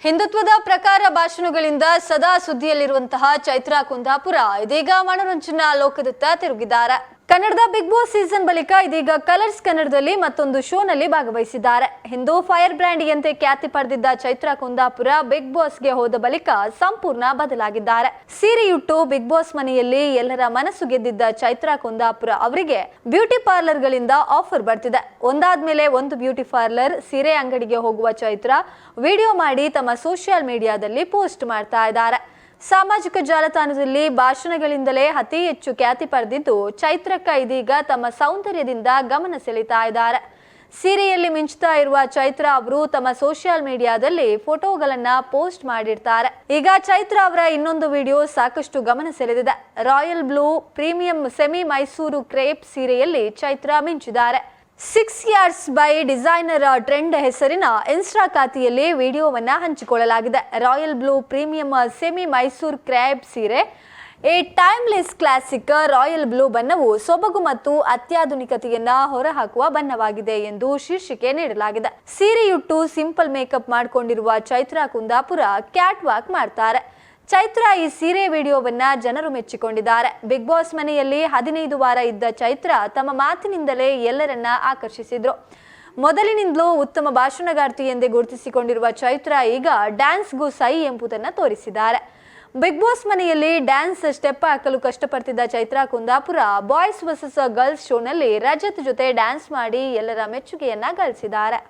ಹಿಂದುತ್ವದ ಪ್ರಕಾರ ಭಾಷಣಗಳಿಂದ ಸದಾ ಸುದ್ದಿಯಲ್ಲಿರುವಂತಹ ಚೈತ್ರಾ ಕುಂದಾಪುರ ಇದೀಗ ಮನೋರಂಜನಾ ಲೋಕದತ್ತ ತಿರುಗಿದ್ದಾರೆ. ಕನ್ನಡದ ಬಿಗ್ ಬಾಸ್ ಸೀಸನ್ ಬಳಿಕ ಇದೀಗ ಕಲರ್ಸ್ ಕನ್ನಡದಲ್ಲಿ ಮತ್ತೊಂದು ಶೋನಲ್ಲಿ ಭಾಗವಹಿಸಿದ್ದಾರೆ. ಹಿಂದೂ ಫೈರ್ ಬ್ರ್ಯಾಂಡಿಯಂತೆ ಖ್ಯಾತಿ ಪಡೆದಿದ್ದ ಚೈತ್ರಾ ಕುಂದಾಪುರ ಬಿಗ್ ಬಾಸ್ಗೆ ಹೋದ ಬಳಿಕ ಸಂಪೂರ್ಣ ಬದಲಾಗಿದ್ದಾರೆ. ಸೀರೆಯುಟ್ಟು ಬಿಗ್ ಬಾಸ್ ಮನೆಯಲ್ಲಿ ಎಲ್ಲರ ಮನಸ್ಸು ಗೆದ್ದಿದ್ದ ಚೈತ್ರಾ ಕುಂದಾಪುರ ಅವರಿಗೆ ಬ್ಯೂಟಿ ಪಾರ್ಲರ್ಗಳಿಂದ ಆಫರ್ ಬರ್ತಿದೆ. ಒಂದಾದ್ಮೇಲೆ ಒಂದು ಬ್ಯೂಟಿ ಪಾರ್ಲರ್, ಸೀರೆ ಅಂಗಡಿಗೆ ಹೋಗುವ ಚೈತ್ರಾ ವಿಡಿಯೋ ಮಾಡಿ ತಮ್ಮ ಸೋಷಿಯಲ್ ಮೀಡಿಯಾದಲ್ಲಿ ಪೋಸ್ಟ್ ಮಾಡ್ತಾ ಇದ್ದಾರೆ. ಸಾಮಾಜಿಕ ಜಾಲತಾಣದಲ್ಲಿ ಭಾಷಣಗಳಿಂದಲೇ ಅತಿ ಹೆಚ್ಚು ಖ್ಯಾತಿ ಪಡೆದಿದ್ದು ಚೈತ್ರಕ್ಕ ಇದೀಗ ತಮ್ಮ ಸೌಂದರ್ಯದಿಂದ ಗಮನ ಸೆಳೀತಾ ಇದ್ದಾರೆ. ಸೀರೆಯಲ್ಲಿ ಮಿಂಚುತ್ತಾ ಇರುವ ಚೈತ್ರಾ ಅವರು ತಮ್ಮ ಸೋಷಿಯಲ್ ಮೀಡಿಯಾದಲ್ಲಿ ಫೋಟೋಗಳನ್ನ ಪೋಸ್ಟ್ ಮಾಡಿರ್ತಾರೆ. ಈಗ ಚೈತ್ರಾ ಅವರ ಇನ್ನೊಂದು ವಿಡಿಯೋ ಸಾಕಷ್ಟು ಗಮನ ಸೆಳೆದಿದೆ. Royal blue premium semi Mysuru crepe ಸೀರೆಯಲ್ಲಿ ಚೈತ್ರಾ ಮಿಂಚಿದ್ದಾರೆ. 6 yards by ಡಿಸೈನರ್ ಟ್ರೆಂಡ್ ಹೆಸರಿನ ಇನ್ಸ್ಟಾ ಖಾತೆಯಲ್ಲಿ ವಿಡಿಯೋವನ್ನ ಹಂಚಿಕೊಳ್ಳಲಾಗಿದೆ. Royal blue premium semi Mysuru crepe ಸೀರೆ a timeless classic. Royal blue ಬಣ್ಣವು ಸೊಬಗು ಮತ್ತು ಅತ್ಯಾಧುನಿಕತೆಯನ್ನ ಹೊರಹಾಕುವ ಬಣ್ಣವಾಗಿದೆ ಎಂದು ಶೀರ್ಷಿಕೆ ನೀಡಲಾಗಿದೆ. ಸೀರೆಯುಟ್ಟು ಸಿಂಪಲ್ ಮೇಕಪ್ ಮಾಡಿಕೊಂಡಿರುವ ಚೈತ್ರಾ ಕುಂದಾಪುರ ಕ್ಯಾಟ್ ವಾಕ್ ಮಾಡ್ತಾರೆ. ಚೈತ್ರಾ ಈ ಸೀರೆ ವಿಡಿಯೋವನ್ನ ಜನರು ಮೆಚ್ಚಿಕೊಂಡಿದ್ದಾರೆ. ಬಿಗ್ ಬಾಸ್ ಮನೆಯಲ್ಲಿ 15 ವಾರ ಇದ್ದ ಚೈತ್ರಾ ತಮ್ಮ ಮಾತಿನಿಂದಲೇ ಎಲ್ಲರನ್ನ ಆಕರ್ಷಿಸಿದ್ರು. ಮೊದಲಿನಿಂದಲೂ ಉತ್ತಮ ಭಾಷಣಗಾರ್ತಿ ಎಂದೇ ಗುರುತಿಸಿಕೊಂಡಿರುವ ಚೈತ್ರಾ ಈಗ ಡ್ಯಾನ್ಸ್ಗೂ ಸೈ ಎಂಬುದನ್ನು ತೋರಿಸಿದ್ದಾರೆ. ಬಿಗ್ ಬಾಸ್ ಮನೆಯಲ್ಲಿ ಡ್ಯಾನ್ಸ್ ಸ್ಟೆಪ್ ಹಾಕಲು ಕಷ್ಟಪಡ್ತಿದ್ದ Chaitra Kundapura boys versus girls ಶೋನಲ್ಲಿ ರಜತ್ ಜೊತೆ ಡ್ಯಾನ್ಸ್ ಮಾಡಿ ಎಲ್ಲರ ಮೆಚ್ಚುಗೆಯನ್ನ ಗಳಿಸಿದ್ದಾರೆ.